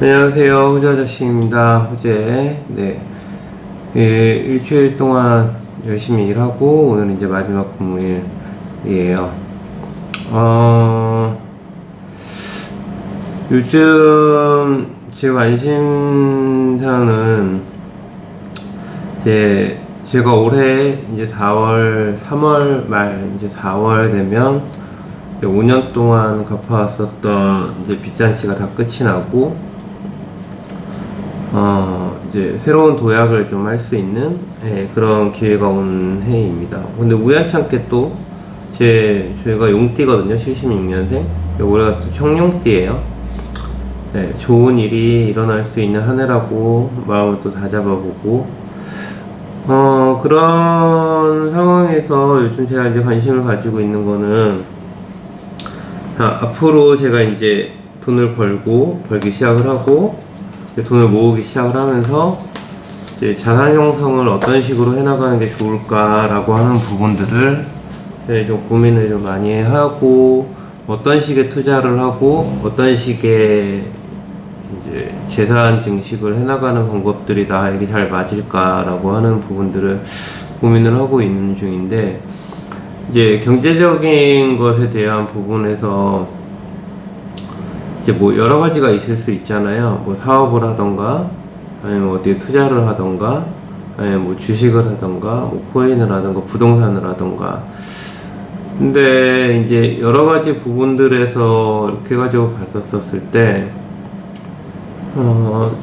안녕하세요. 후재 아저씨입니다. 후재. 네. 예, 일주일 동안 열심히 일하고, 오늘 이제 마지막 근무일이에요. 요즘 제 관심사는, 제가 올해 이제 3월 말, 이제 4월 되면, 5년 동안 갚아왔었던 이제 빚잔치가 다 끝이 나고, 이제 새로운 도약을 좀 할 수 있는 그런 기회가 온 해입니다. 근데 우연찮게 또 저희가 용띠거든요. 76년생. 올해가 또 청룡띠예요. 네, 좋은 일이 일어날 수 있는 한 해라고 마음을 또 다잡아보고, 그런 상황에서 요즘 제가 이제 관심을 가지고 있는 거는, 앞으로 제가 이제 돈을 벌기 시작을 하고, 돈을 모으기 시작을 하면서 이제 자산 형성을 어떤 식으로 해나가는 게 좋을까라고 하는 부분들을 좀 고민을 좀 많이 하고, 어떤 식의 투자를 하고 어떤 식의 이제 재산 증식을 해나가는 방법들이 나에게 잘 맞을까라고 하는 부분들을 고민을 하고 있는 중인데, 이제 경제적인 것에 대한 부분에서 이제 뭐 여러 가지가 있을 수 있잖아요. 뭐 사업을 하던가, 아니면 어디에 투자를 하던가, 아니면 뭐 주식을 하던가, 뭐 코인을 하던가, 부동산을 하던가. 근데 이제 여러 가지 부분들에서 이렇게 가지고 봤었을 때,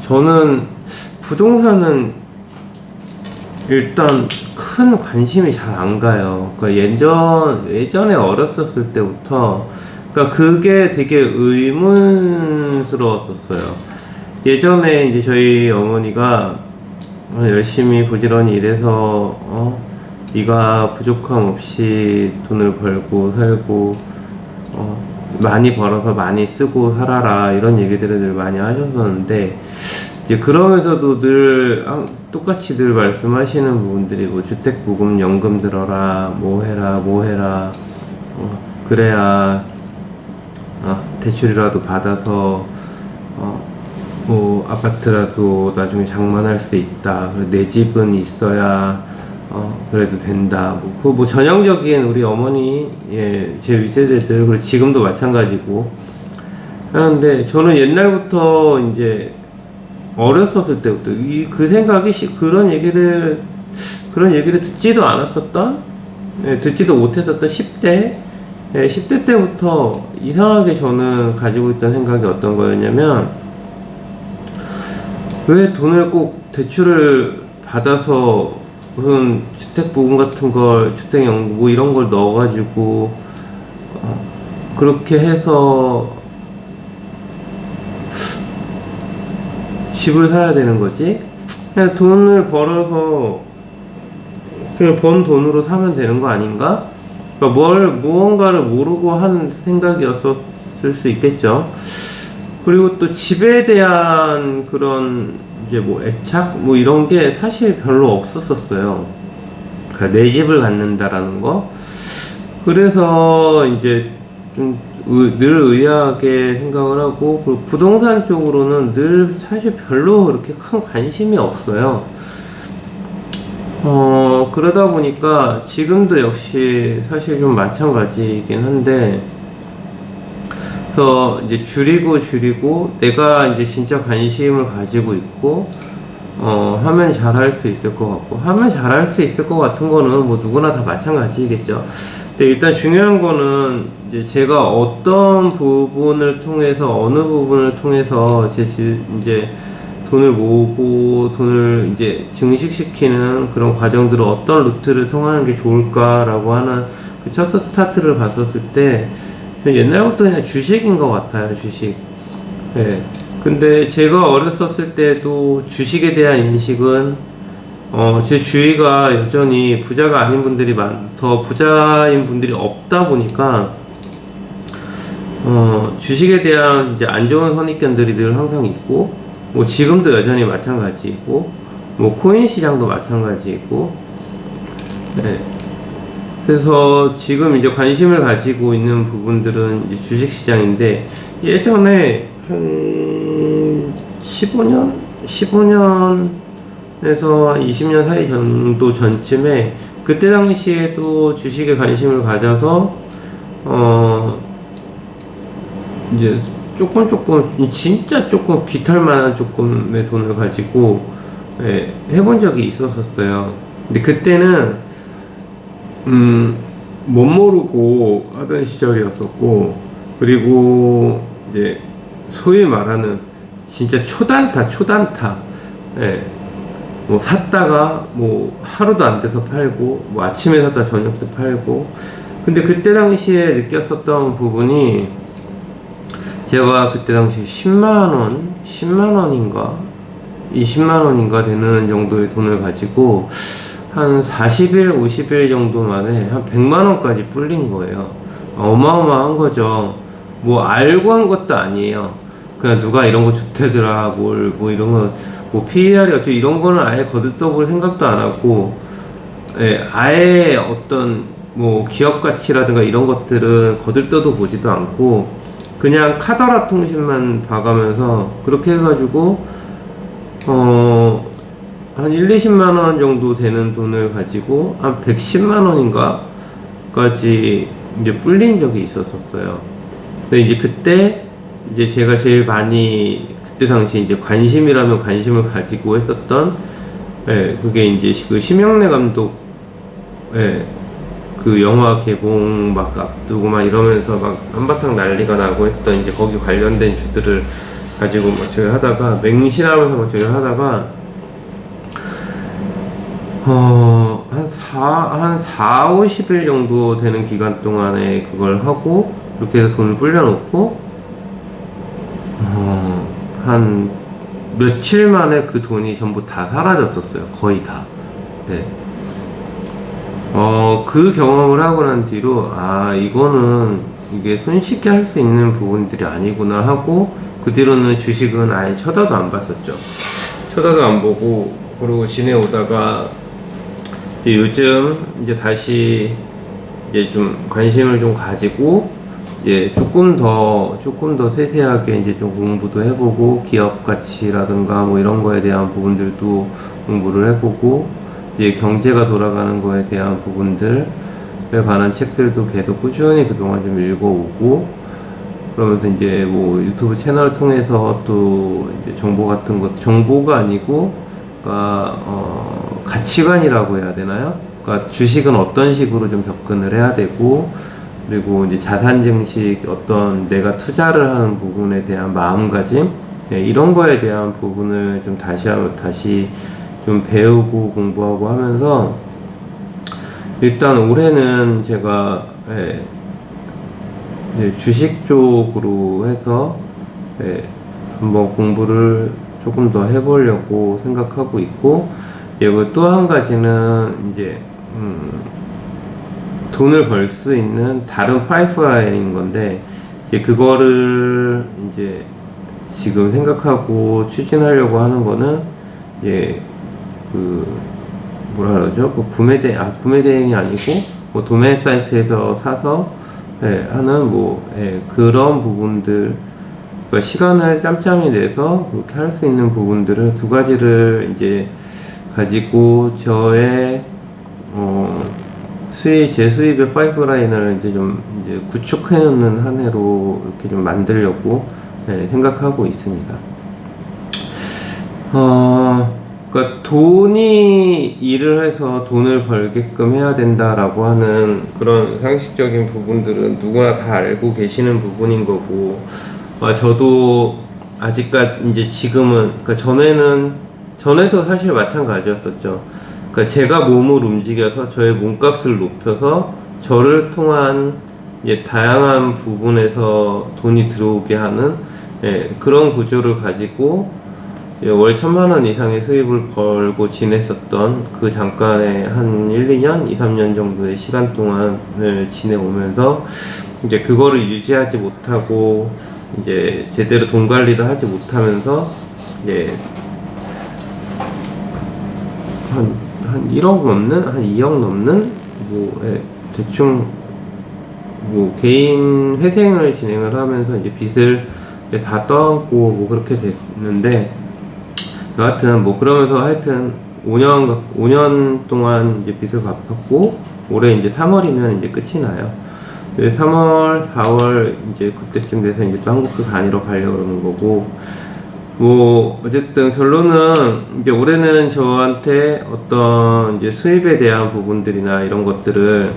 저는 부동산은 일단 큰 관심이 잘 안 가요. 그러니까 예전에 어렸었을 때부터, 그러니까 그게 되게 의문스러웠었어요. 예전에 이제 저희 어머니가 열심히 부지런히 일해서 네가 부족함 없이 돈을 벌고 살고 많이 벌어서 많이 쓰고 살아라, 이런 얘기들을 늘 많이 하셨었는데, 이제 그러면서도 늘 똑같이 늘 말씀하시는 부분들이 뭐 주택부금 연금 들어라, 뭐 해라 그래야 대출이라도 받아서 뭐 아파트라도 나중에 장만할 수 있다. 내 집은 있어야 그래도 된다. 뭐 전형적인 우리 어머니, 제 윗세대들, 그리고 지금도 마찬가지고 하는데, 저는 옛날부터 이제 어렸었을 때부터 그 생각이 그런 얘기를 듣지도 않았었던, 듣지도 못했었던 10대 때부터 이상하게 저는 가지고 있던 생각이 어떤 거였냐면, 왜 돈을 꼭 대출을 받아서 무슨 주택보금 같은 걸, 주택연금 뭐 이런 걸 넣어가지고 그렇게 해서 집을 사야 되는 거지? 그냥 돈을 벌어서 그냥 번 돈으로 사면 되는 거 아닌가? 그러니까 무언가를 모르고 한 생각이었을 수 있겠죠. 그리고 또 집에 대한 그런 이제 뭐 애착 뭐 이런 게 사실 별로 없었었어요. 그러니까 내 집을 갖는다라는 거. 그래서 이제 좀 늘 의아하게 생각을 하고, 그리고 부동산 쪽으로는 늘 사실 별로 그렇게 큰 관심이 없어요. 그러다 보니까 지금도 역시 사실 좀 마찬가지이긴 한데, 그래서 이제 줄이고 내가 이제 진짜 관심을 가지고 있고, 하면 잘할 수 있을 것 같고, 하면 잘할 수 있을 것 같은 거는 뭐 누구나 다 마찬가지겠죠. 근데 일단 중요한 거는 이제 제가 어떤 부분을 통해서, 어느 부분을 통해서 이제 돈을 모으고 돈을 이제 증식시키는 그런 과정들을 어떤 루트를 통하는 게 좋을까라고 하는 그 첫 스타트를 봤었을 때, 옛날부터 그냥 주식인 것 같아요, 주식. 네. 근데 제가 어렸었을 때도 주식에 대한 인식은, 제 주위가 여전히 부자가 아닌 분들이 더 부자인 분들이 없다 보니까, 주식에 대한 이제 안 좋은 선입견들이 늘 항상 있고, 뭐 지금도 여전히 마찬가지이고, 뭐 코인 시장도 마찬가지이고, 네. 그래서 지금 이제 관심을 가지고 있는 부분들은 이제 주식 시장인데, 예전에 한 15년에서 20년 사이 정도 전쯤에 그때 당시에도 주식에 관심을 가져서 이제 조금 진짜 조금 귀탈만한 조금의 돈을 가지고 해본 적이 있었어요. 근데 그때는 못 모르고 하던 시절이었었고, 그리고 이제 소위 말하는 진짜 초단타 뭐 샀다가 뭐 하루도 안 돼서 팔고, 뭐 아침에 샀다 저녁 때 팔고. 근데 그때 당시에 느꼈었던 부분이, 제가 그때 당시 10만원인가 20만원인가 되는 정도의 돈을 가지고 한 40일 50일 정도 만에 한 100만원까지 불린 거예요. 어마어마한 거죠. 뭐 알고 한 것도 아니에요. 그냥 누가 이런 거 좋대더라, 뭐 이런 거, 뭐 PER이 어쩌고 이런 거는 아예 거들떠볼 생각도 안 하고, 아예 어떤 뭐 기업 가치라든가 이런 것들은 거들떠도 보지도 않고, 그냥 카더라 통신만 봐가면서 그렇게 해가지고 한 1, 20만원 정도 되는 돈을 가지고 한 110만원인가 까지 이제 불린 적이 있었어요. 근데 이제 그때 이제 제가 제일 많이 그때 당시 이제 관심이라면 관심을 가지고 했었던, 그게 이제 그 심영래 감독 그 영화 개봉 막 앞두고 막 이러면서 막 한바탕 난리가 나고 했던 이제 거기 관련된 주들을 가지고 막 저기 하다가 맹신하면서 막 저기 하다가 한 4, 50일 정도 되는 기간 동안에 그걸 하고 이렇게 해서 돈을 불려놓고 한 며칠 만에 그 돈이 전부 다 사라졌었어요. 거의 다. 네. 그 경험을 하고 난 뒤로, 이거는 이게 손쉽게 할 수 있는 부분들이 아니구나 하고, 그 뒤로는 주식은 아예 쳐다도 안 봤었죠. 쳐다도 안 보고, 그러고 지내오다가, 요즘 이제 다시 이제 좀 관심을 좀 가지고, 이제 조금 더 세세하게 이제 좀 공부도 해보고, 기업 가치라든가 뭐 이런 거에 대한 부분들도 공부를 해보고, 이제 경제가 돌아가는 거에 대한 부분들에 관한 책들도 계속 꾸준히 그동안 좀 읽어오고, 그러면서 이제 뭐 유튜브 채널을 통해서 또 이제 정보 같은 것, 정보가 아니고, 그러니까 가치관이라고 해야 되나요? 그러니까 주식은 어떤 식으로 좀 접근을 해야 되고, 그리고 이제 자산 증식, 어떤 내가 투자를 하는 부분에 대한 마음가짐, 이런 거에 대한 부분을 좀 다시 좀 배우고 공부하고 하면서, 일단 올해는 제가 주식 쪽으로 해서 한번 공부를 조금 더 해보려고 생각하고 있고, 그리고 또 한 가지는 이제 돈을 벌 수 있는 다른 파이프라인인 건데, 이제 그거를 이제 지금 생각하고 추진하려고 하는 거는, 이제 그 뭐라 그러죠? 그 구매 대행이 아니고 뭐 도매 사이트에서 사서 하는 뭐 그런 부분들, 그러니까 시간을 짬짬이 내서 그렇게 할 수 있는 부분들을 두 가지를 이제 가지고 저의 제 수입의 파이프라인을 이제 좀 이제 구축해 놓는 한 해로 이렇게 좀 만들려고 생각하고 있습니다. 그러니까 돈이 일을 해서 돈을 벌게끔 해야 된다라고 하는 그런 상식적인 부분들은 누구나 다 알고 계시는 부분인 거고, 저도 아직까지 이제 지금은, 그러니까 전에도 사실 마찬가지였었죠. 그러니까 제가 몸을 움직여서 저의 몸값을 높여서 저를 통한 이제 다양한 부분에서 돈이 들어오게 하는 그런 구조를 가지고 월 1000만원 이상의 수입을 벌고 지냈었던 그 잠깐의 한 1, 2년, 2, 3년 정도의 시간 동안을 지내오면서 이제 그거를 유지하지 못하고 이제 제대로 돈 관리를 하지 못하면서 이제 한 1억 넘는, 한 2억 넘는 뭐 대충 뭐 개인 회생을 진행을 하면서 이제 빚을 다 떠안고 뭐 그렇게 됐는데, 여하튼 뭐 그러면서 하여튼 5년 동안 이제 빚을 갚았고 올해 이제 3월이면 이제 끝이 나요. 3월, 4월 이제 그때쯤 돼서 이제 또 한국도 다니러 가려고 그러는 거고, 뭐 어쨌든 결론은 이제 올해는 저한테 어떤 이제 수입에 대한 부분들이나 이런 것들을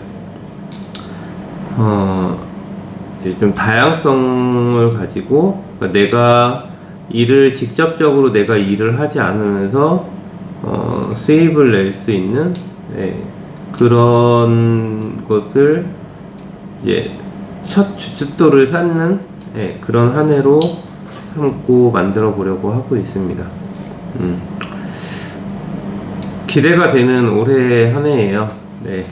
이제 좀 다양성을 가지고, 그러니까 내가 일을 직접적으로 내가 일을 하지 않으면서 수입을 낼 수 있는, 예, 그런 것을 이제 첫 주춧돌을 쌓는, 예, 그런 한 해로 삼고 만들어 보려고 하고 있습니다. 기대가 되는 올해 한 해예요. 네.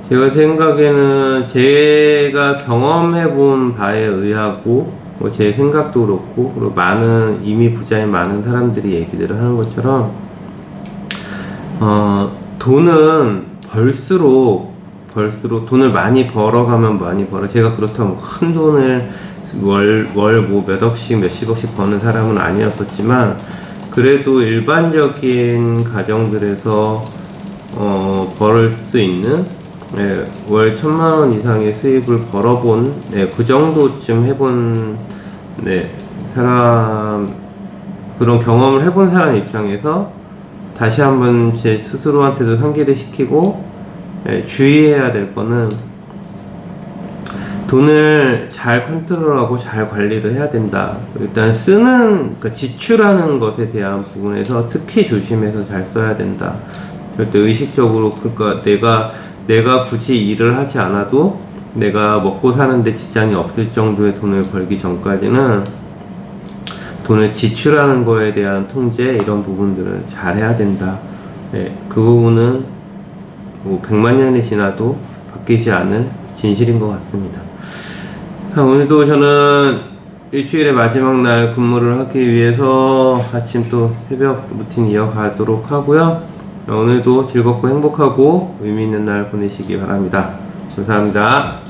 제가 생각에는 제가 경험해 본 바에 의하고, 뭐 제 생각도 그렇고, 그리고 많은 이미 부자인 많은 사람들이 얘기들을 하는 것처럼, 돈은 벌수록 돈을 많이 벌어가면 많이 벌어. 제가 그렇다고 큰 돈을 월 뭐 몇 억씩 몇십억씩 버는 사람은 아니었었지만, 그래도 일반적인 가정들에서 벌을 수 있는, 네, 월 1,000만원 이상의 수입을 벌어본, 네, 그 정도쯤 해본, 네, 사람, 그런 경험을 해본 사람 입장에서 다시 한번 제 스스로한테도 상기를 시키고, 네, 주의해야 될 거는 돈을 잘 컨트롤하고 잘 관리를 해야 된다. 일단 그러니까 지출하는 것에 대한 부분에서 특히 조심해서 잘 써야 된다. 절대 의식적으로, 그러니까 내가 굳이 일을 하지 않아도 내가 먹고 사는데 지장이 없을 정도의 돈을 벌기 전까지는 돈을 지출하는 거에 대한 통제, 이런 부분들을 잘 해야 된다. 네, 그 부분은 뭐 100만 년이 지나도 바뀌지 않을 진실인 것 같습니다. 오늘도 저는 일주일의 마지막 날 근무를 하기 위해서 아침 또 새벽 루틴 이어가도록 하고요. 오늘도 즐겁고 행복하고 의미 있는 날 보내시기 바랍니다. 감사합니다.